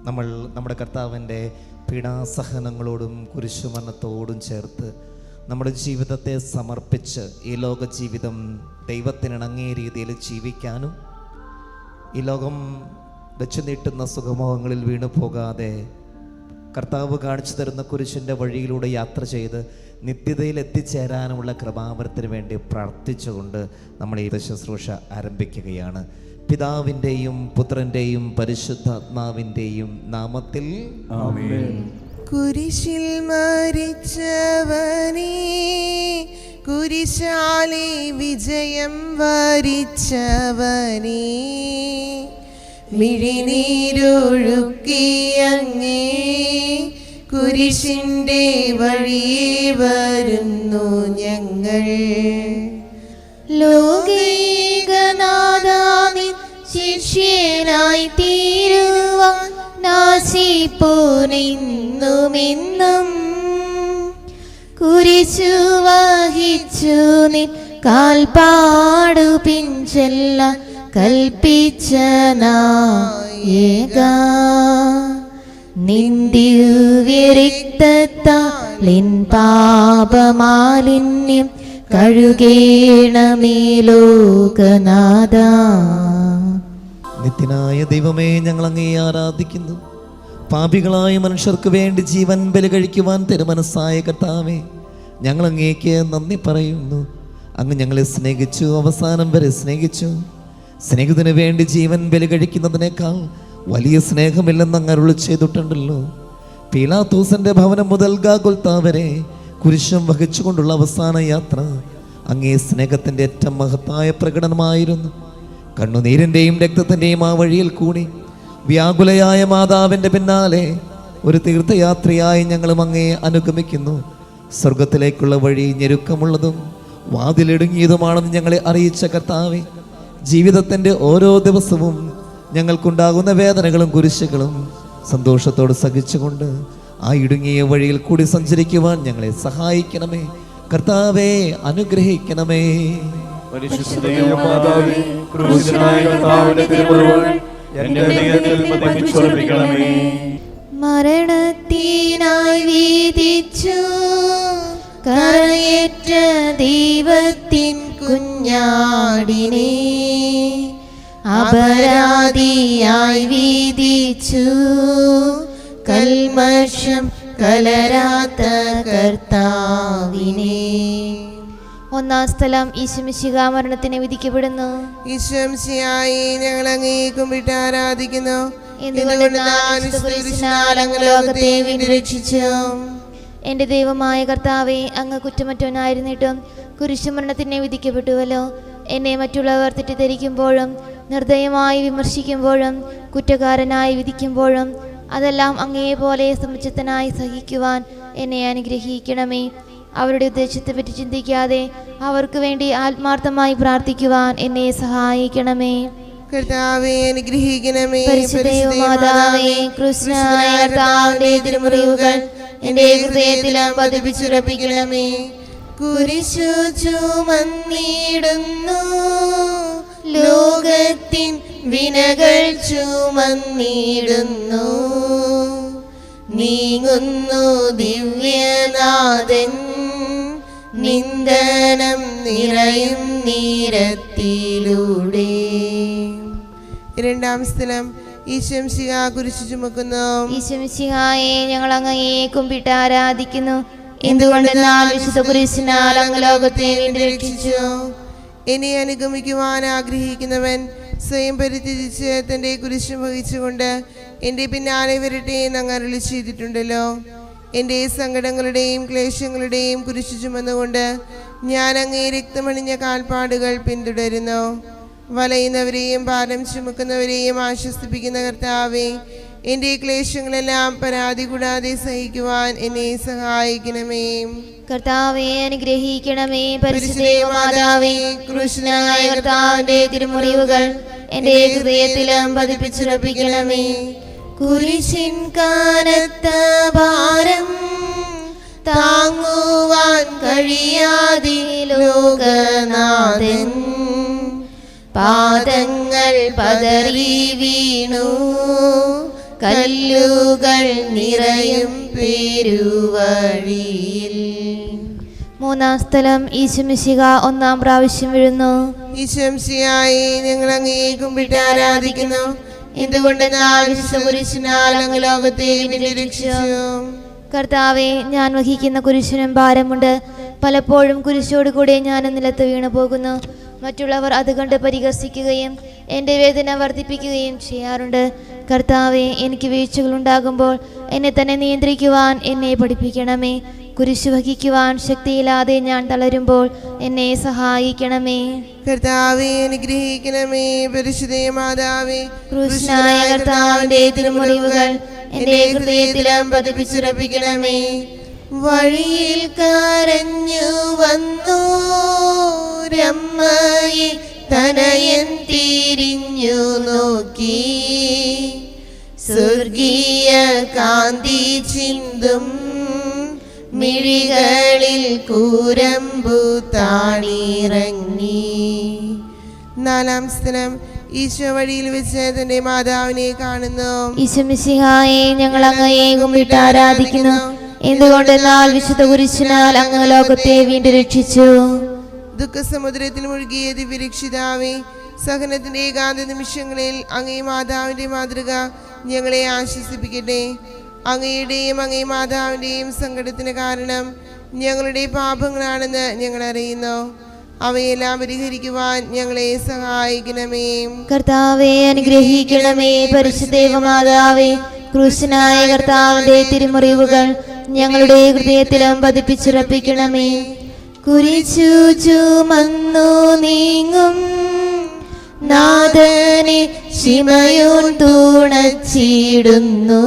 നമ്മൾ നമ്മുടെ കർത്താവിൻ്റെ പീഡാസഹനങ്ങളോടും കുരിശുമരണത്തോടും ചേർത്ത് നമ്മുടെ ജീവിതത്തെ സമർപ്പിച്ച് ഈ ലോക ജീവിതം ദൈവത്തിനിണങ്ങിയ രീതിയിൽ ജീവിക്കാനും ഈ ലോകം വെച്ചു നീട്ടുന്ന സുഖമോഹങ്ങളിൽ വീണു പോകാതെ കർത്താവ് കാണിച്ചു തരുന്ന കുരിശിൻ്റെ വഴിയിലൂടെ യാത്ര ചെയ്ത് നിത്യതയിൽ എത്തിച്ചേരാനുമുള്ള കൃപാവരത്തിന് വേണ്ടി പ്രാർത്ഥിച്ചുകൊണ്ട് നമ്മൾ ഈ ശുശ്രൂഷ ആരംഭിക്കുകയാണ്. പിതാവിൻ്റെയും പുത്രൻ്റെയും പരിശുദ്ധാത്മാവിൻ്റെയും നാമത്തിൽ ആമേൻ. കുരിശിൽ മരിച്ചവനേ, കുരിശാലെ വിജയം വരിച്ചവനേ, മിഴിനീരൊഴുക്കിയങ്ങേ കുരിശിൻ്റെ വഴിയേ വരുന്നു ഞങ്ങൾ. ലോകൈകനാഥാവിൻ ശിഷ്യനായി തീരുവാൻ നാശിപ്പോനെന്നുമെന്നും കുരിശു വഹിച്ചു നിൻ കാൽപ്പാടു പിൻചെല്ലാൻ കൽപ്പിച്ച നായക, നിൻ ദിവ്യരക്തത്താലിൻ പാപമാലിന്യം കഴുകേണമേ ലോകനാഥ. നിത്യനായ ദൈവമേ, ഞങ്ങൾ അങ്ങേ ആരാധിക്കുന്നു. പാപികളായ മനുഷ്യർക്ക് വേണ്ടി ജീവൻ ബലി കഴിക്കുവാൻ തിരുമനസ്സായ കർത്താവേ, ഞങ്ങൾ അങ്ങേക്ക് നന്ദി പറയുന്നു. അങ്ങ് ഞങ്ങളെ സ്നേഹിച്ചു, അവസാനം വരെ സ്നേഹിച്ചു. സ്നേഹിതന് വേണ്ടി ജീവൻ ബലി കഴിക്കുന്നതിനേക്കാൾ വലിയ സ്നേഹമില്ലെന്ന് അങ്ങ് അരുളി ചെയ്തിട്ടുണ്ടല്ലോ. പീലാത്തോസിന്റെ ഭവനം മുതൽ ഗാഗുൽത്താ വരെ കുരിശും വഹിച്ചുകൊണ്ടുള്ള അവസാന യാത്ര അങ്ങേ സ്നേഹത്തിൻ്റെ ഏറ്റവും മഹത്തായ പ്രകടനമായിരുന്നു. കണ്ണുനീരിൻ്റെയും രക്തത്തിൻ്റെയും ആ വഴിയിൽ കൂടി വ്യാകുലയായ മാതാവിൻ്റെ പിന്നാലെ ഒരു തീർത്ഥയാത്രയായി ഞങ്ങളും അങ്ങേ അനുഗമിക്കുന്നു. സ്വർഗത്തിലേക്കുള്ള വഴി ഞെരുക്കമുള്ളതും വാതിലിടുങ്ങിയതുമാണെന്ന് ഞങ്ങളെ അറിയിച്ച കർത്താവേ, ജീവിതത്തിൻ്റെ ഓരോ ദിവസവും ഞങ്ങൾക്കുണ്ടാകുന്ന വേദനകളും കുരിശുകളും സന്തോഷത്തോട് സഹിച്ചുകൊണ്ട് ആ ഇടുങ്ങിയ വഴിയിൽ കൂടി സഞ്ചരിക്കുവാൻ ഞങ്ങളെ സഹായിക്കണമേ. കർത്താവേ, അനുഗ്രഹിക്കണമേ. മരണത്തിനായി വീതിച്ചു കരയേറ്റ ദൈവത്തിൻ കുഞ്ഞാടിനെ അപരാധിയായി വീതിച്ചു കൽമഷം കലരാത്ത കർത്താവിനെ. ഒന്നാം സ്ഥലം ഈശോമിശിഹാ മരണത്തിന് വിധിക്കപ്പെടുന്നു. ഈശോമിശിഹായെ ഞങ്ങൾ അങ്ങേ കുമ്പിട്ട് ആരാധിക്കുന്നു. ലോകത്തെ വീണ്ടും രക്ഷിച്ചു. എൻ്റെ ദൈവമായ കർത്താവേ, അങ്ങ് കുറ്റമറ്റവനായിരുന്നിട്ടും കുരിശുമരണത്തിന് വിധിക്കപ്പെട്ടുവല്ലോ. എന്നെ മറ്റുള്ളവർ തെറ്റിദ്ധരിക്കുമ്പോഴും നിർദ്ദയമായി വിമർശിക്കുമ്പോഴും കുറ്റക്കാരനായി വിധിക്കുമ്പോഴും അതെല്ലാം അങ്ങേപോലെ സമുചിതനായി സഹിക്കുവാൻ എന്നെ അനുഗ്രഹിക്കണമേ. അവരുടെ ഉദ്ദേശത്തെപ്പറ്റി ചിന്തിക്കാതെ അവർക്ക് വേണ്ടി ആത്മാർത്ഥമായി പ്രാർത്ഥിക്കുവാൻ എന്നെ സഹായിക്കണമേ. കർത്താവേ, അനുഗ്രഹിക്കണമേ. പരിശുദ്ധമാതാവേ, കൃഷ്ണനായ കർത്താവിന്റെ തിരുമുറിവുകൾ എൻ്റെ ഹൃദയത്തിലും പതിപ്പിച്ചുറപ്പിക്കണമേ. കുരിശു ചുമന്നിടുന്നു, ലോകത്തിൻ വിനകൾ ചുമന്നിടുന്നു, നീങ്ങുന്നു ദിവ്യനാഥൻ നിന്ദനം നിറയും നീരത്തിലൂടെ. രണ്ടാം സ്ഥലം ഈശോമിശിഹാ കുരിശു ചുമക്കുന്നു. ഈശോമിശിഹായെ ഞങ്ങൾ അങ്ങയെ കുമ്പിട്ട് ആരാധിക്കുന്നു. എന്തുകൊണ്ടെന്നാൽ വിശുദ്ധ കുരിശിനാൽ അങ്ങ് ലോകത്തെ വീണ്ടും രക്ഷിച്ചു. എന്നെ അനുഗമിക്കുവാൻ ആഗ്രഹിക്കുന്നവൻ സ്വയം പരിത്യജിച്ച് തൻ്റെ കുരിശ് വഹിച്ചുകൊണ്ട് എൻ്റെ പിന്നാലെ വരട്ടെ എന്ന് അങ്ങ് അരുളി ചെയ്തിട്ടുണ്ടല്ലോ. എൻ്റെ സങ്കടങ്ങളുടെയും ക്ലേശങ്ങളുടെയും കുരിശു ചുമന്നുകൊണ്ട് ഞാൻ അങ്ങേ രക്തമണിഞ്ഞ കാൽപ്പാടുകൾ പിന്തുടരുന്നു. വലയുന്നവരെയും ഭാരം ചുമക്കുന്നവരെയും ആശ്വസിപ്പിക്കുന്ന കർത്താവേ, എൻ്റെ ക്ലേശങ്ങളെല്ലാം പരാതി കൂടാതെ സഹിക്കുവാൻ എന്നെ സഹായിക്കണമേ. കർത്താവേ, അനുഗ്രഹിക്കണമേ. പരിശുദ്ധമാതാവേ, കൃഷ്ണനായ കർത്താവിന്റെ തിരുമുറിവുകൾ എൻ്റെ ഹൃദയത്തിലും പതിപ്പിച്ചുറപ്പിക്കണമേ. കുരിശിൻ കനത്ത ഭാരം താങ്ങുവാൻ കഴിയാതെ ലോകനാഥൻ പാദങ്ങൾ പതറി വീണു കല്ലുകൾ നിറയും പെരുവഴിയിൽ. മൂന്നാം സ്ഥലം ഈശോമിശിഹ ഒന്നാം പ്രാവശ്യം വീഴുന്നു. ഈശോമിശിഹായെ ഞങ്ങൾ അങ്ങയെ കുമ്പിട്ട് ആരാധിക്കുന്നു. എന്തുകൊണ്ടെന്നാൽ വിശുദ്ധ കുരിശിനാൽ അങ്ങ് ലോകത്തെ രക്ഷിച്ചു. കർത്താവെ, ഞാൻ വഹിക്കുന്ന കുരിശിനും ഭാരമുണ്ട്. പലപ്പോഴും കുരിശോട് കൂടെ ഞാൻ നിലത്ത് വീണു പോകുന്നു. മറ്റുള്ളവർ അത് കണ്ട് പരിഹസിക്കുകയും എൻ്റെ വേദന വർദ്ധിപ്പിക്കുകയും ചെയ്യാറുണ്ട്. കർത്താവെ, എനിക്ക് വീഴ്ചകളുണ്ടാകുമ്പോൾ എന്നെ തന്നെ നിയന്ത്രിക്കുവാൻ എന്നെ പഠിപ്പിക്കണമേ. കുരിശ് വഹിക്കുവാൻ ശക്തിയില്ലാതെ ഞാൻ തളരുമ്പോൾ എന്നെ സഹായിക്കണമേ. കർത്താവെ, അനുഗ്രഹിക്കണമേ. പരിശുദ്ധ മാതാവേ, ക്രൂശനായ കർത്താവിന്റെ തിരുമുറിവുകൾ എൻ്റെ ഹൃദയത്തിലും പതിപ്പിച്ചുറപ്പിക്കണമേ. വഴിയിൽ കരഞ്ഞു വന്നു രമ്മയെ തനയൻ തിരിഞ്ഞു നോക്കി. സ്വർഗീയ കാന്തി ചിന്തും മിഴികളിൽ കൂരമ്പു താണിറങ്ങി. നാലാം സ്ഥലം ഈശോ വഴിയിൽ വെച്ച് തന്റെ മാതാവിനെ കാണുന്നു. ഈശോമിശിഹായെ ഞങ്ങൾ അങ്ങയെ കുമ്പിട്ട് ആരാധിക്കുന്നു. എന്തുകൊണ്ടെന്നാൽ വിശുദ്ധ കുരിശിനാൽ അങ്ങ് ലോകത്തെ വീണ്ടും രക്ഷിച്ചു. ദുഃഖസമുദ്രത്തിൽ മുഴുകിയ ദിവ്യരക്ഷിതാവേ, സഹനത്തിന്റെ ഏകാന്ത നിമിഷങ്ങളിൽ അങ്ങേ മാതാവിന്റെ മാതൃക ഞങ്ങളെ ആശ്വസിപ്പിക്കട്ടെ. അങ്ങയുടെയും അങ്ങേ മാതാവിന്റെയും സങ്കടത്തിന് കാരണം ഞങ്ങളുടെ പാപങ്ങളാണെന്ന് ഞങ്ങൾ അറിയുന്നു. അവയെല്ലാം പരിഹരിക്കുവാൻ ഞങ്ങളെ സഹായിക്കണമേ. കർത്താവെ, അനുഗ്രഹിക്കണമേ. പരിശുദ്ധ മാതാവേ, ക്രൂശനായ കർത്താവിന്റെ തിരുമുറിവുകൾ ഞങ്ങളുടെ ഹൃദയത്തിലും പതിപ്പിച്ചുറപ്പിക്കണമേ. കുരിശു ചുമന്നു നീങ്ങും നാഥനെ ശിമയോൻ തുണച്ചിടുന്നു.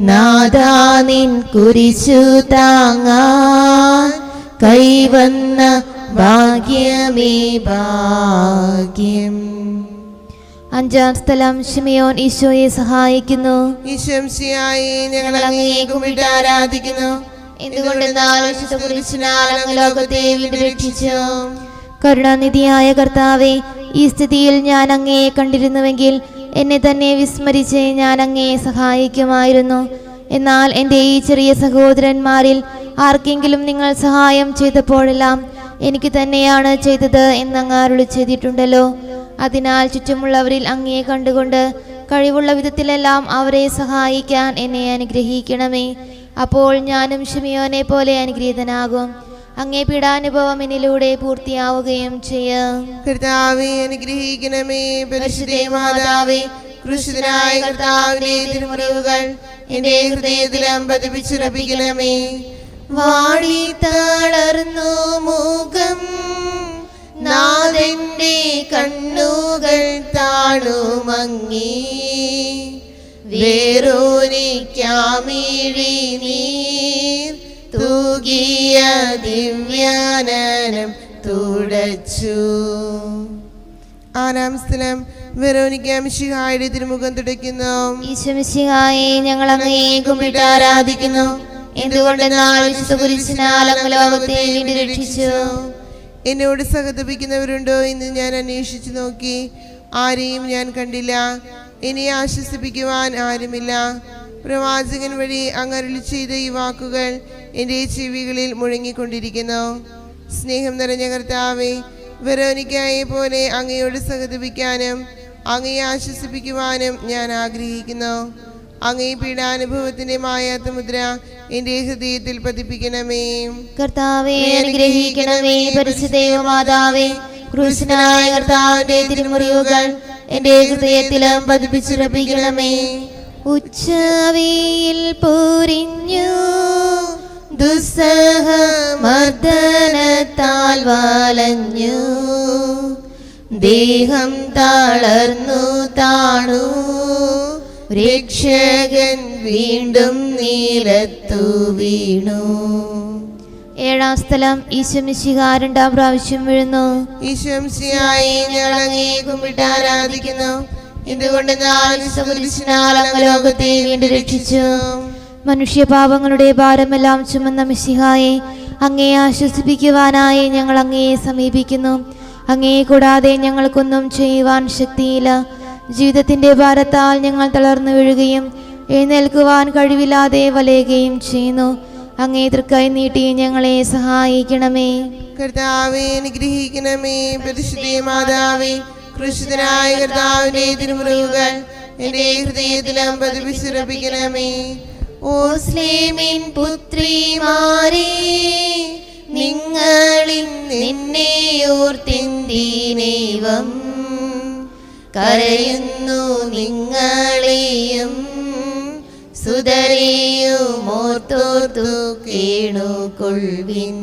നാഥാ, നിൻ കുരിശു താങ്ങാൻ കൈവന്ന ഭാഗ്യമേ ഭാഗ്യം. അഞ്ചാം സ്ഥലം ശിമയോൻ ഈശോയെ സഹായിക്കുന്നു. ഈശോമിശിഹായെ ഞങ്ങൾ അങ്ങയെ കുമ്പിട്ട് ആരാധിക്കുന്നു. എന്തുകൊണ്ടെന്നാൽ വിശുദ്ധ കുരിശിനാൽ അങ്ങ് ലോകത്തെ വീണ്ടും രക്ഷിച്ചു. കരുണാനിധിയായ കർത്താവെ, ഈ സ്ഥിതിയിൽ ഞാൻ അങ്ങയെ കണ്ടിരുന്നുവെങ്കിൽ എന്നെ തന്നെ വിസ്മരിച്ച് ഞാൻ അങ്ങയെ സഹായിക്കുമായിരുന്നു. എന്നാൽ എൻ്റെ ഈ ചെറിയ സഹോദരന്മാരിൽ ആർക്കെങ്കിലും നിങ്ങൾ സഹായം ചെയ്തപ്പോഴെല്ലാം എനിക്ക് തന്നെയാണ് ചെയ്തത് എന്നങ്ങ് അരുളി ചെയ്തിട്ടുണ്ടല്ലോ. അതിനാൽ ചുറ്റുമുള്ളവരിൽ അങ്ങയെ കണ്ടുകൊണ്ട് കഴിവുള്ള വിധത്തിലെല്ലാം അവരെ സഹായിക്കാൻ എന്നെ അനുഗ്രഹിക്കണമേ. അപ്പോൾ ഞാനും ശിമയോനെ പോലെ അനുഗ്രഹീതനാകും. അങ്ങേ പീഡാനുഭവം എന്നിലൂടെ പൂർത്തിയാവുകയും ചെയ്യാം. കർത്താവെ, അനുഗ്രഹിക്കണമേ. പരിശുദ്ധ മാതാവേ, ക്രൂശിതനായ കർത്താവിന്റെ തിരുമുറിവുകൾ എന്റെ ഹൃദയത്തിലും പതിപ്പിച്ചുറപ്പിക്കണമേ. വാടി തളർന്നു മുഖം നാഥന്റെ കണ്ണുകൾ താണുമങ്ങി. വേറോനിക്കാമിഴി നീർ തൂകിയ ദിവ്യാനനം തുടച്ചു. ആറാം സ്ഥലം വെറോനിക്ക മിശിഹായുടെ തിരുമുഖം തുടയ്ക്കുന്നു. ഈശോമിശിഹായെ ഞങ്ങൾ അങ്ങയെ കുമ്പിട്ട് ആരാധിക്കുന്നു. എന്തുകൊണ്ടെന്നാൽ വിശുദ്ധ കുരിശിനാൽ അങ്ങ് ലോകത്തെ വീണ്ടും രക്ഷിച്ചു. എന്നോട് സഹതപിക്കുന്നവരുണ്ടോ എന്ന് ഞാൻ അന്വേഷിച്ചു നോക്കി, ആരെയും ഞാൻ കണ്ടില്ല. എന്നെ ആശ്വസിപ്പിക്കുവാൻ ആരുമില്ല. പ്രവാചകൻ വഴി അങ്ങ് അരുളി ചെയ്ത ഈ വാക്കുകൾ എൻ്റെ ചെവികളിൽ മുഴങ്ങിക്കൊണ്ടിരിക്കുന്നു. സ്നേഹം നിറഞ്ഞ കർത്താവേ, വെറോനിക്കയെ പോലെ അങ്ങയോട് സഹതപിക്കാനും അങ്ങയെ ആശ്വസിപ്പിക്കുവാനും ഞാൻ ആഗ്രഹിക്കുന്നു. അങ്ങേ പീഡാനുഭവത്തിന്റെ മായാത്ത മുദ്ര എൻ്റെ ഹൃദയത്തിൽ പതിപ്പിക്കണമേ. കർത്താവേ, അനുഗ്രഹിക്കണമേ. പരിശുദ്ധ മാതാവേ, ക്രൂശനായ കർത്താവിന്റെ തിരുമുറിവുകൾ എൻ്റെ ഹൃദയത്തിലും പതിപ്പിച്ചുറപ്പിക്കണമേ. ഉച്ചവെയിൽ പൊരിഞ്ഞു ദുസ്സഹ മർദ്ദനത്താൽ വലഞ്ഞു, ദേഹം തളർന്നു താണു, രക്ഷകൻ വീണ്ടും നിലത്തു വീണു. ഏഴാം സ്ഥലം ഈശോമിശിഹ രണ്ടാം പ്രാവശ്യം വീഴുന്നു. ഈശോമിശിഹായെ ഞങ്ങൾ അങ്ങയെ കുമ്പിട്ട് ആരാധിക്കുന്നു. എന്തുകൊണ്ടെന്നാൽ അങ്ങ് ലോകത്തെ വീണ്ടും രക്ഷിച്ചു. മനുഷ്യപാപങ്ങളുടെ ഭാരമെല്ലാം ചുമന്ന മിശിഹായെ, അങ്ങയെ ആശ്വസിപ്പിക്കുവാനായി ഞങ്ങൾ അങ്ങയെ സമീപിക്കുന്നു. അങ്ങയെ കൂടാതെ ഞങ്ങൾക്കൊന്നും ചെയ്യുവാൻ ശക്തിയില്ല. ജീവിതത്തിന്റെ ഭാരത്താൽ ഞങ്ങൾ തളർന്നു വീഴുകയും എഴുന്നേൽക്കുവാൻ കഴിവില്ലാതെ വലയുകയും ചെയ്യുന്നു. അങ്ങേ തൃക്കൈ നീട്ടി ഞങ്ങളെ സഹായിക്കണമേ. കർത്താവേ, അനുഗ്രഹിക്കണമേ. പരിശുദ്ധ മാതാവേ, ക്രൂശിതനായ കർത്താവിന്റെ തിരുമുറിവുകൾ എന്റെ ഹൃദയത്തിലും പതിപ്പിച്ചുറപ്പിക്കണമേ. ഓ സ്ലേമിൻ പുത്രിമാരേ, നിങ്ങളിൽ നിന്നെ ഓർത്തിന്ദീനേവം കരയുന്നു. നിങ്ങളെയും സുതരെയും ഓർത്തോർത്തു കേണുകൊള്ളുവിൻ.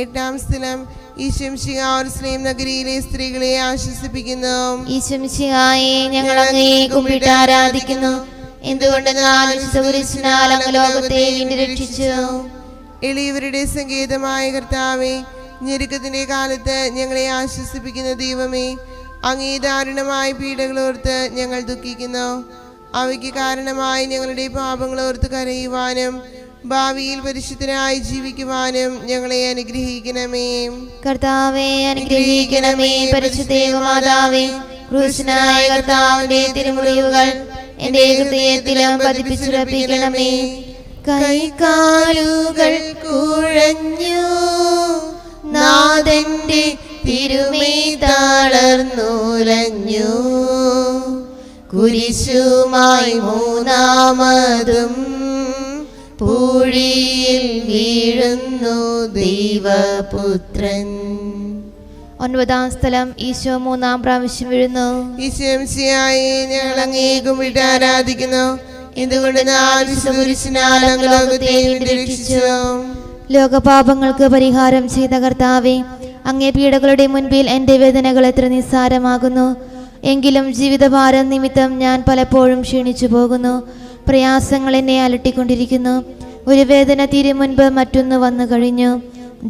8-ാം സ്ഥലം ഈശംശിഹാ നഗരിയിലെ സ്ത്രീകളെ ആശ്വസിപ്പിക്കുന്നു. ഈശംശിഹായെ, ഞങ്ങൾ അങ്ങയെ കുമ്പിട്ട് ആരാധിക്കുന്നു. എന്തുകൊണ്ടെന്നാൽ അങ്ങ് ലോകത്തെ വീണ്ടും രക്ഷിച്ചു. എളിയവരുടെ സങ്കേതമായ കർത്താവേ, ഞെരുക്കത്തിന്റെ കാലത്ത് ഞങ്ങളെ ആശ്വസിപ്പിക്കുന്ന ദൈവമേ, അങ്ങേ ദാരുണമായ പീഡകളോർത്ത് ഞങ്ങൾ ദുഃഖിക്കുന്നു. അവയ്ക്ക് കാരണമായി ഞങ്ങളുടെ പാപങ്ങളോർത്ത് കരയുവാനും ഭാവിയിൽ പരിശുദ്ധനായി ജീവിക്കുവാനും ഞങ്ങളെ അനുഗ്രഹിക്കണമേ. കർത്താവേ, അനുഗ്രഹിക്കണമേ. പരിശുദ്ധ മാതാവേ, ക്രൂശനായ കർത്താവിന്റെ തിരുമുറിവുകൾ എന്റെ ഹൃദയത്തിലും പതിപ്പിച്ചുറപ്പിക്കണമേ. കൈകാലുകൾ കുഴഞ്ഞു, നാഥന്റെ തിരുമൈ തളർന്നുലഞ്ഞു. കുരിശുമായി മൂന്നാമതും പൂഴിയിൽ വീഴുന്നു ദൈവപുത്രൻ. 9-ാം സ്ഥലം ഈശോ 3-ാം പ്രാവശ്യം വീഴുന്നു. ഈശോമിശിഹായെ, ഞങ്ങൾ അങ്ങേ കുമ്പിട്ട് ആരാധിക്കുന്നു. എന്തുകൊണ്ടെന്നാൽ അങ്ങ് ലോകത്തെ വീണ്ടും രക്ഷിച്ചു. ലോകപാപങ്ങൾക്ക് പരിഹാരം ചെയ്ത കർത്താവേ, അങ്ങേ പീഡകളുടെ മുൻപിൽ എൻ്റെ വേദനകൾ എത്ര നിസ്സാരമാകുന്നു. എങ്കിലും ജീവിതഭാരം നിമിത്തം ഞാൻ പലപ്പോഴും ക്ഷീണിച്ചു പോകുന്നു. പ്രയാസങ്ങൾ എന്നെ അലട്ടിക്കൊണ്ടിരിക്കുന്നു. ഒരു വേദന തീരും മുൻപ് മറ്റൊന്ന് വന്നു കഴിഞ്ഞു.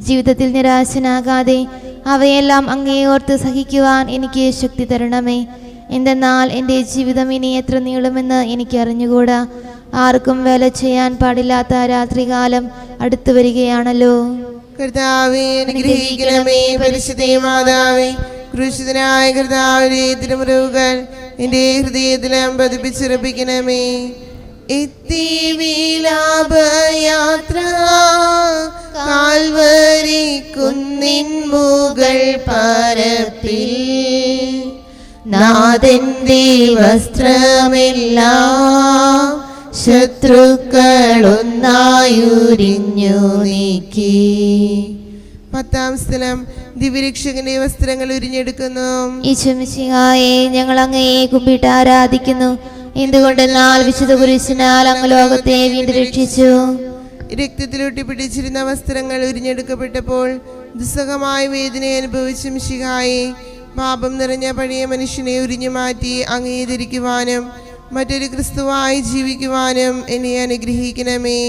ജീവിതത്തിൽ നിരാശനാകാതെ അവയെല്ലാം അങ്ങേ ഓർത്ത് സഹിക്കുവാൻ എനിക്ക് ശക്തി തരണമേ. എന്തെന്നാൽ എൻ്റെ ജീവിതം ഇനി എത്ര നീളുമെന്ന് എനിക്ക് അറിഞ്ഞുകൂടാ. ആർക്കും വേല ചെയ്യാൻ പാടില്ലാത്ത രാത്രികാലം അടുത്തു വരികയാണല്ലോ. കർത്താവേ, അനുഗ്രഹിക്കണമേ. പരിശുദ്ധ മാതാവേ, ക്രൂശിതനായ കർത്താവിന്റെ തിരുമുറിവുകൾ എന്റെ ഹൃദയത്തിലും പതിപ്പിച്ചുറപ്പിക്കണമേ. എത്തി വിലാപയാത്ര കാൽവരി കുന്നിൻ മുകൾ പരപ്പിൽ, നാഥന്റെ വസ്ത്രമെല്ലാം ശത്രുക്കളൊന്നായുരിഞ്ഞു നീക്കി. 10-ാം സ്ഥലം ദിവ്യരക്ഷകന്റെ വസ്ത്രങ്ങൾ ഉരിഞ്ഞെടുക്കുന്നു. ഈശോമിശിഹായെ, ഞങ്ങൾ അങ്ങയെ കുമ്പിട്ട് ആരാധിക്കുന്നു. എന്തുകൊണ്ടെന്നാൽ വിശുദ്ധ കുരിശിനാൽ അങ്ങ് ലോകത്തെ വീണ്ടും രക്ഷിച്ചു. രക്തത്തിലൊട്ടിപ്പിടിച്ചിരുന്ന വസ്ത്രങ്ങൾ ഉരിഞ്ഞെടുക്കപ്പെട്ടപ്പോൾ ദുസ്സഹമായ വേദന അനുഭവിച്ച മിശിഹായെ, പാപം നിറഞ്ഞ പഴയ മനുഷ്യനെ ഉരിഞ്ഞു മാറ്റി അങ്ങയെ ധരിക്കുവാനും മറ്റൊരു ക്രിസ്തുവായി ജീവിക്കുവാനും എന്നെ അനുഗ്രഹിക്കണമേ.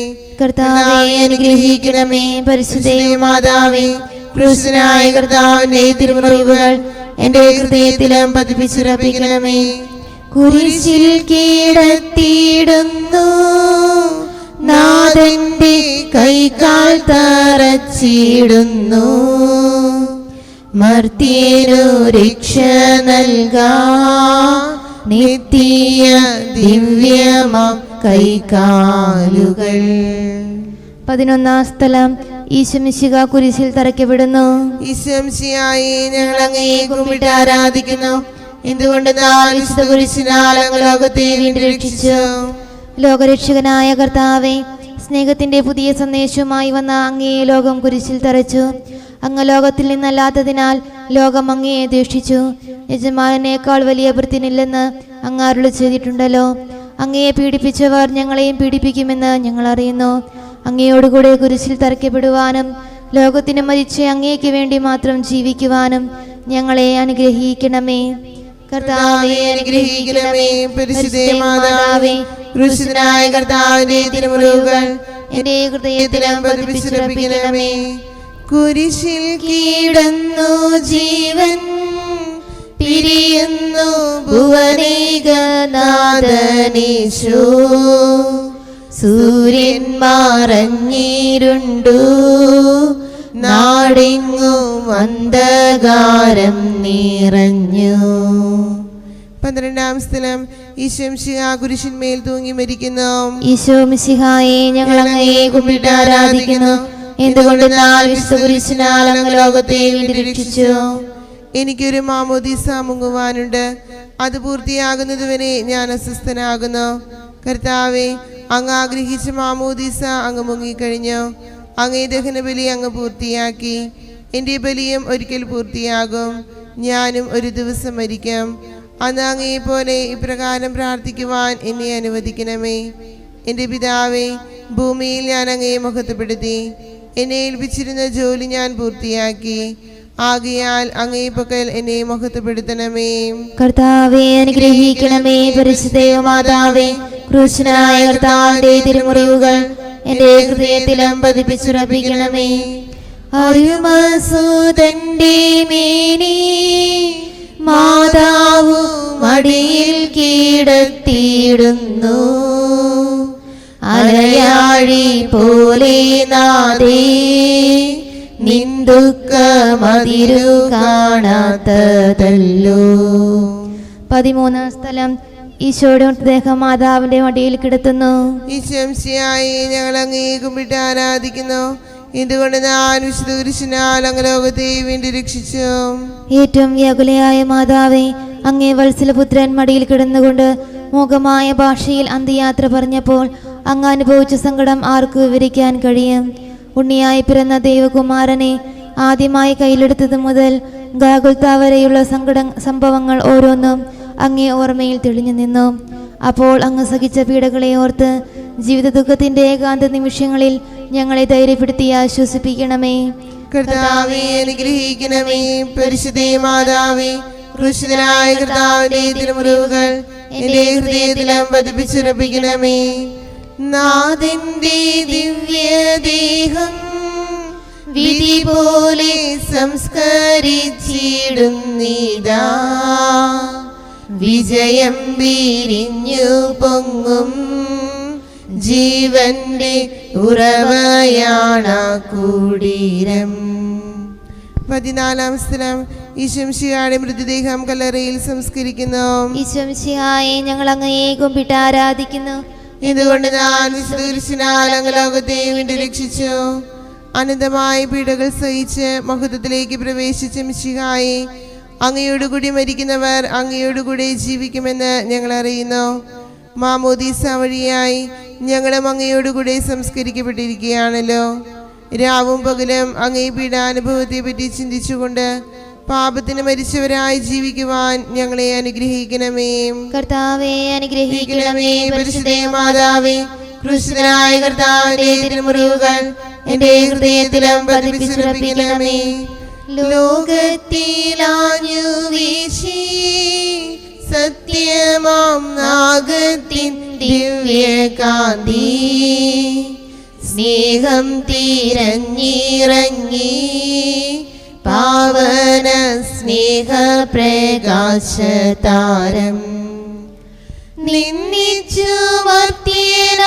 കർത്താവേ, അനുഗ്രഹിക്കണമേ. പരിശുദ്ധ മാതാവേ, ക്രൂശനായ കർത്താവിന്റെ തിരുമുറിവുകൾ എന്റെ ഹൃദയത്തിലും പതിപ്പിച്ചുറപ്പിക്കണമേ. കുരിശിൽ കീഴത്തിയിടുന്നു, നാഥന്റെ കൈകാൽ തറച്ചിടുന്നു. മർത്യനു രക്ഷ നൽകാൻ നിത്യ ദിവ്യമാം കൈകാലുകൾ. 11-ാം സ്ഥലം ഈശോമിശിഹാ കുരിശിൽ തറയ്ക്കപ്പെടുന്നു. ഈശോമിശിഹായെ, ഞങ്ങൾ അങ്ങയെ കുമ്പിട്ട് ആരാധിക്കുന്നു. എന്തുകൊണ്ടെന്നാൽ വിശുദ്ധ കുരിശിനാൽ അങ്ങ് ലോകത്തെ വീണ്ടും രക്ഷിച്ചു. ലോകരക്ഷകനായ കർത്താവേ, സ്നേഹത്തിന്റെ പുതിയ സന്ദേശവുമായി വന്ന അങ്ങയെ ലോകം കുരിശിൽ തറച്ചു. അങ്ങ് ലോകത്തിൽ നിന്നല്ലാത്തതിനാൽ ലോകം അങ്ങയെ ദ്വേഷിച്ചു. യജമാനേക്കാൾ വലിയ ഭൃത്യനില്ലെന്ന് അങ്ങ് അരുളി ചെയ്തിട്ടുണ്ടല്ലോ. അങ്ങയെ പീഡിപ്പിച്ചവർ ഞങ്ങളെയും പീഡിപ്പിക്കുമെന്ന് ഞങ്ങൾ അറിയുന്നു. അങ്ങയോടുകൂടെ കുരിശിൽ തറയ്ക്കപ്പെടുവാനും ലോകത്തിന് മരിച്ച് അങ്ങേക്ക് വേണ്ടി മാത്രം ജീവിക്കുവാനും ഞങ്ങളെ അനുഗ്രഹിക്കണമേ. കർത്താവേ, അനുഗ്രഹിക്കണമേ. പരിശുദ്ധ മാതാവേ, ക്രൂശിതനായ കർത്താവിന്റെ തിരുമുറിവുകൾ എന്റെ ഹൃദയത്തിലും പതിപ്പിച്ചുറപ്പിക്കണമേ. കുരിശിൽ കീടന്നു ജീവൻ പിരിയുന്നു ഭുവനേകനാഥനീശോ. സൂര്യൻ മറഞ്ഞിരുണ്ടു, നാടെങ്ങും അന്ധകാരം നിറഞ്ഞു. 12-ാം സ്ഥലം ഈശോ മിശിഹാ കുരിശിന്മേൽ തൂങ്ങി മരിക്കുന്നു. ഈശോ മിശിഹായെ ഞങ്ങൾ അങ്ങയെ കുമ്പിട്ട് ആരാധിക്കുന്നു. എന്തുകൊണ്ടെന്നാൽ വിശുദ്ധ കുരിശിനാൽ അങ്ങ് ലോകത്തെ വീണ്ടും രക്ഷിച്ചു. എനിക്കൊരു മാമോദീസ മുങ്ങുവാനുണ്ട്. അത് പൂർത്തിയാകുന്നതുവരെ ഞാൻ അസ്വസ്ഥനാകുന്നു. കർത്താവെ, അങ്ങ് ആഗ്രഹിച്ച മാമോദീസ അങ്ങ് മുങ്ങിക്കഴിഞ്ഞു. അങ്ങേ ദഹനബലി അങ്ങ് പൂർത്തിയാക്കി. എൻ്റെ ബലിയും ഒരിക്കൽ പൂർത്തിയാകും. ഞാനും ഒരു ദിവസം മരിക്കും. അന്ന് അങ്ങയെ പോലെ ഇപ്രകാരം പ്രാർത്ഥിക്കുവാൻ എന്നെ അനുവദിക്കണമേ. എൻ്റെ പിതാവേ, ഭൂമിയിൽ ഞാൻ അങ്ങയെ മഹത്വപ്പെടുത്തി. എന്നെ ഏൽപ്പിച്ചിരുന്ന ജോലി ഞാൻ പൂർത്തിയാക്കി. ആകയാൽ അങ്ങേ പക്കൽ എന്നെ മഹത്വപ്പെടുത്തണമേ. കർത്താവെ അനുഗ്രഹിക്കണമേ. പരിശുദ്ധ മാതാവേ, ക്രൂശനായ കർത്താവിന്റെ തിരുമുറിവുകൾ എന്റെ ഹൃദയത്തിലും പതിപ്പിച്ചുറപ്പിക്കണമേ. അരുമസുതന്റെ മേനി മാതാവു മടിയിൽ കീടത്തിയിടുന്നു. അലയാഴി പോലെ നാദേ നിന്ദുക്കമതിരു കാണാത്തതല്ലോ. 13-ാം സ്ഥലം ഈശോയുടെ മൃതദേഹം മാതാവിന്റെ മടിയിൽ കിടത്തുന്നു. ഈശോമിശിഹായെ ഞങ്ങൾ അങ്ങയെ കുമ്പിട്ട് ആരാധിക്കുന്നു. എന്തുകൊണ്ട് ഞാൻ വിശുദ്ധ കുരിശിനാൽ അങ്ങ് ലോകത്തെ വീണ്ടും രക്ഷിച്ചു. ഏറ്റവും വ്യാകുലയായ മാതാവേ, അങ്ങേ വത്സലപുത്രൻ മടിയിൽ കിടന്നുകൊണ്ട് മൂകമായ ഭാഷയിൽ അന്ത്യയാത്ര പറഞ്ഞപ്പോൾ അങ്ങ് അനുഭവിച്ച സങ്കടം ആർക്ക് വിവരിക്കാൻ കഴിയും? ഉണ്ണിയായി പിറന്ന ദൈവകുമാരനെ ആദ്യമായി കയ്യിലെടുത്തത് മുതൽ ഗാഗുൽത്ത വരെയുള്ള സംഭവങ്ങൾ ഓരോന്നും അങ്ങേ ഓർമ്മയിൽ തെളിഞ്ഞു നിന്നു. അപ്പോൾ അങ്ങ് സഹിച്ച പീഡകളെ ഓർത്ത് ജീവിത ദുഃഖത്തിന്റെ ഏകാന്ത നിമിഷങ്ങളിൽ ഞങ്ങളെ ധൈര്യപ്പെടുത്തി ആശ്വസിപ്പിക്കണമേ. കർത്താവേ അനുഗ്രഹിക്കണമേ. പരിശുദ്ധ മാതാവേ, ക്രൂശിതനായ കർത്താവിന്റെ തിരുമുറിവുകൾ എന്റെ ഹൃദയത്തിലും പതിപ്പിച്ചുറപ്പിക്കണമേ. നാഥന്റെ ദിവ്യദേഹം വിധി പോലെ സംസ്കരിച്ചിടുന്നിതാ. വിജയം വിരിഞ്ഞു പൊങ്ങും ജീവന്റെ ഉറവയാണ കുടീരം. 14-ാം സ്ഥലം ഈശോമിശിഹായുടെ മൃതദേഹം കല്ലറയിൽ സംസ്കരിക്കുന്നു. ഈശോമിശിഹായെ ഞങ്ങൾ അങ്ങയെ കുമ്പിട്ട് ആരാധിക്കുന്നു. ഇതുകൊണ്ട് ഞാൻ വിശുദ്ധ കുരിശിനാൽ അങ്ങ് ലോകത്തെ വീണ്ടും രക്ഷിച്ചു. അനന്തമായ പീഡകൾ സഹിച്ച് മഹത്വത്തിലേക്ക് പ്രവേശിച്ച മിശിഹായെ, അങ്ങയോടുകൂടി മരിക്കുന്നവർ അങ്ങയോടുകൂടി ജീവിക്കുമെന്ന് ഞങ്ങൾ അറിയുന്നു. മാമോദീസ വഴിയായി ഞങ്ങളും അങ്ങയോടുകൂടി സംസ്കരിക്കപ്പെട്ടിരിക്കുകയാണല്ലോ. രാവും പകലും അങ്ങേ പീഡാനുഭവത്തെ പറ്റി ചിന്തിച്ചുകൊണ്ട് പാപത്തിന് മരിച്ചവരായി ജീവിക്കുവാൻ ഞങ്ങളെ അനുഗ്രഹിക്കണമേ. കർത്താവേ അനുഗ്രഹിക്കണമേ. പരിശുദ്ധ മാതാവേ, ക്രൂശിതനായ കർത്താവിന്റെ തിരുമുറിവുകൾ എന്റെ ഹൃദയത്തിലും പതിപ്പിച്ചുറപ്പിക്കണമേ. ലോകത്തിലാഞ്ഞു വീശി സത്യമാം നാഗത്തിൻ ദിവ്യകാന്തി സ്നേഹം തിരഞ്ഞിറങ്ങി പാവന സ്നേഹ പ്രകാശതാരം നിന്നിച്ചു മർത്യന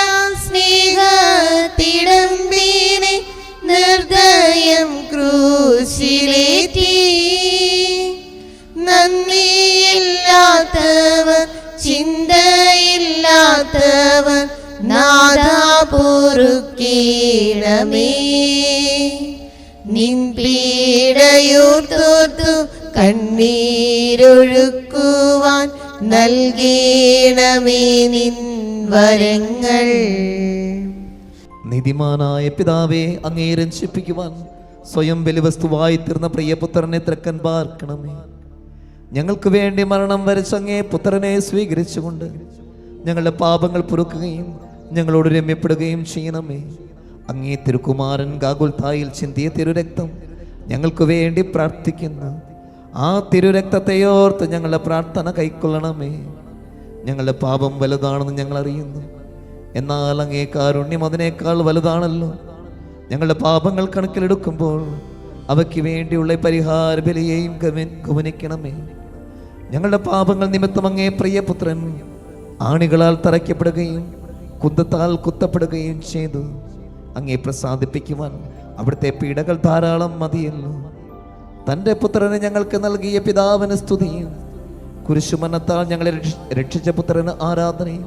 സ്നേഹത്തിടമ്പിനെ നിർദ്ദയം ക്രൂശിലേറ്റി. നന്ദിയില്ലാത്തവർ ചിന്തയില്ലാത്തവർ നാഥാ പൊറുക്കേണമേ. നിൻ പീഡയോർത്തോർത്തു കണ്ണീരൊഴുക്കുവാൻ നൽകേണമേ നിൻ വരങ്ങൾ. നീതിമാനായ പിതാവേ, അങ്ങേ രഞ്ജിപ്പിക്കുവാൻ സ്വയം ബലിവസ്തുവായി തീർന്ന പ്രിയപുത്രനെ തൃക്കൻ പാർക്കണമേ. ഞങ്ങൾക്ക് വേണ്ടി മരണം വരച്ച അങ്ങേ പുത്രനെ സ്വീകരിച്ചുകൊണ്ട് ഞങ്ങളുടെ പാപങ്ങൾ പൊറുക്കുകയും ഞങ്ങളോട് രമ്യപ്പെടുകയും ചെയ്യണമേ. അങ്ങേ തിരുക്കുമാരൻ ഗാഗുൽത്തായിൽ ചിന്തിയ തിരുരക്തം ഞങ്ങൾക്ക് വേണ്ടി പ്രാർത്ഥിക്കുന്നു. ആ തിരുരക്തത്തെയോർത്ത് ഞങ്ങളുടെ പ്രാർത്ഥന കൈക്കൊള്ളണമേ. ഞങ്ങളുടെ പാപം വലുതാണെന്ന് ഞങ്ങൾ അറിയുന്നു. എന്നാൽ അങ്ങേ കാരുണ്യം അതിനേക്കാൾ വലുതാണല്ലോ. ഞങ്ങളുടെ പാപങ്ങൾ കണക്കിലെടുക്കുമ്പോൾ അവയ്ക്ക് വേണ്ടിയുള്ള പരിഹാര ബലിയെയും ഗമനിക്കണമേ. ഞങ്ങളുടെ പാപങ്ങൾ നിമിത്തം അങ്ങേ പ്രിയപുത്രൻ ആണികളാൽ തറയ്ക്കപ്പെടുകയും കുന്തത്താൽ കുത്തപ്പെടുകയും ചെയ്തു. അങ്ങേ പ്രസാദിപ്പിക്കുവാൻ അവിടുത്തെ പീഡകൾ ധാരാളം മതിയല്ലോ. തൻ്റെ പുത്രനെ ഞങ്ങൾക്ക് നൽകിയ പിതാവിന് സ്തുതിയും കുരിശുമരണത്താൽ ഞങ്ങളെ രക്ഷിച്ച പുത്രന് ആരാധനയും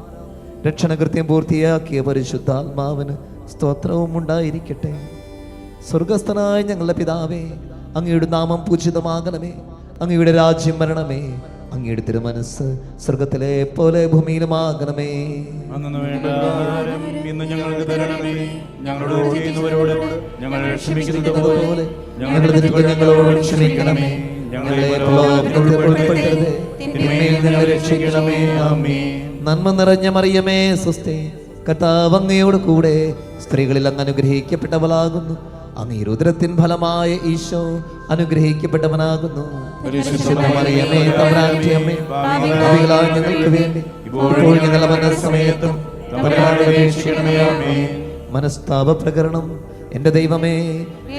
രക്ഷണകൃത്യം പൂർത്തിയാക്കിയ പരിശുദ്ധാത്മാവിന് സ്തോത്രവും ഉണ്ടായിരിക്കട്ടെ. സ്വർഗസ്ഥനായ ഞങ്ങളുടെ പിതാവേ, അങ്ങയുടെ നാമം പൂജിതമാകണമേ, അങ്ങയുടെ രാജ്യം വരണമേ, അങ്ങയുടെ തിരുമനസ് സ്വർഗത്തിലെ പോലെ ഭൂമിയിലുമാകണമേ. അന്നു വേണ്ട ആഹാരം ഇന്ന് ഞങ്ങൾക്ക് തരണമേ. ഞങ്ങളോട് ചെയ്യുന്നവരോട് ഞങ്ങൾ ക്ഷമിക്കുന്നത് പോലെ ഞങ്ങളുടെ തെറ്റുകൾ ഞങ്ങളോട് ക്ഷമിക്കണമേ. ഞങ്ങളെ പ്രലോഭനത്തിൽ ഉൾപ്പെടുത്തരുതേ, തിന്മയിൽ നിന്ന് ഞങ്ങളെ രക്ഷിക്കണമേ. ആമേൻ. നന്മ നിറഞ്ഞ മറിയമേ, സ്വസ്തി, കർത്താവ് അങ്ങയോട് കൂടെ സ്ത്രീകളിൽ അങ്ങ് അനുഗ്രഹിക്കപ്പെട്ടവളാകുന്നു. അങ്ങയുടെ ഉദരത്തിൻ ഫലമായ ഈശോ അനുഗ്രഹിക്കപ്പെട്ടവനാകുന്നു. മറിയമേ, തമ്പുരാന്റെ അമ്മേ, പാപികളായ ഞങ്ങൾക്ക് വേണ്ടി ഇപ്പോഴും ഞങ്ങളുടെ മരണസമയത്തും തമ്പുരാനോട് അപേക്ഷിക്കണമേ. ആമേൻ. മനസ്താപ പ്രകരണം. എന്റെ ദൈവമേ,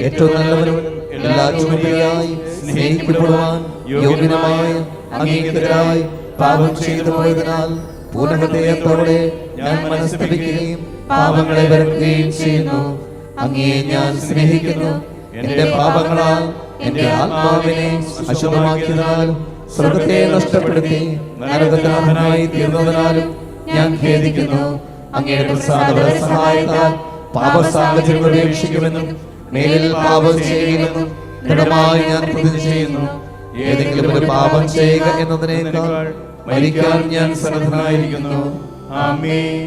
ഏറ്റവും നല്ലവനും എല്ലാ ചുമതലയായി സ്നേഹിക്കപ്പെടുവാൻ യോഗ്യനുമായ അങ്ങേക്കെതിരായി പാപം ചെയ്തു പോയതിനാൽ പൂർണ്ണഹൃദയത്തോടെ ഞാൻ മനസ്തപിക്കുകയും പാപങ്ങളെ വെറുക്കുകയും ചെയ്യുന്നു. അങ്ങയെ ഞാൻ സ്നേഹിക്കുന്നു. എന്റെ പാപങ്ങളാൽ എന്റെ ആത്മാവിനെ അശുദ്ധമാക്കിയതിനാലും സ്വർഗത്തെ നഷ്ടപ്പെടുത്തി നരകത്തിനായി തീർന്നതിനാലും ഞാൻ ഖേദിക്കുന്നു. അങ്ങയുടെ പ്രസാദ സഹായത്താൽ പാപസാഹചര്യം ഉപേക്ഷിക്കുമെന്നും മേലിൽ പാപം ചെയ്യുമെന്നും ദൃഢമായി ഞാൻ പ്രതിജ്ഞ ചെയ്യുന്നു. ഏതെങ്കിലും ഒരു പാപം ചെയ്യുക എന്നതിനേക്കാൾ മരിക്കാൻ ഞാൻ സന്നദ്ധനായിരിക്കുന്നു. ആമേൻ.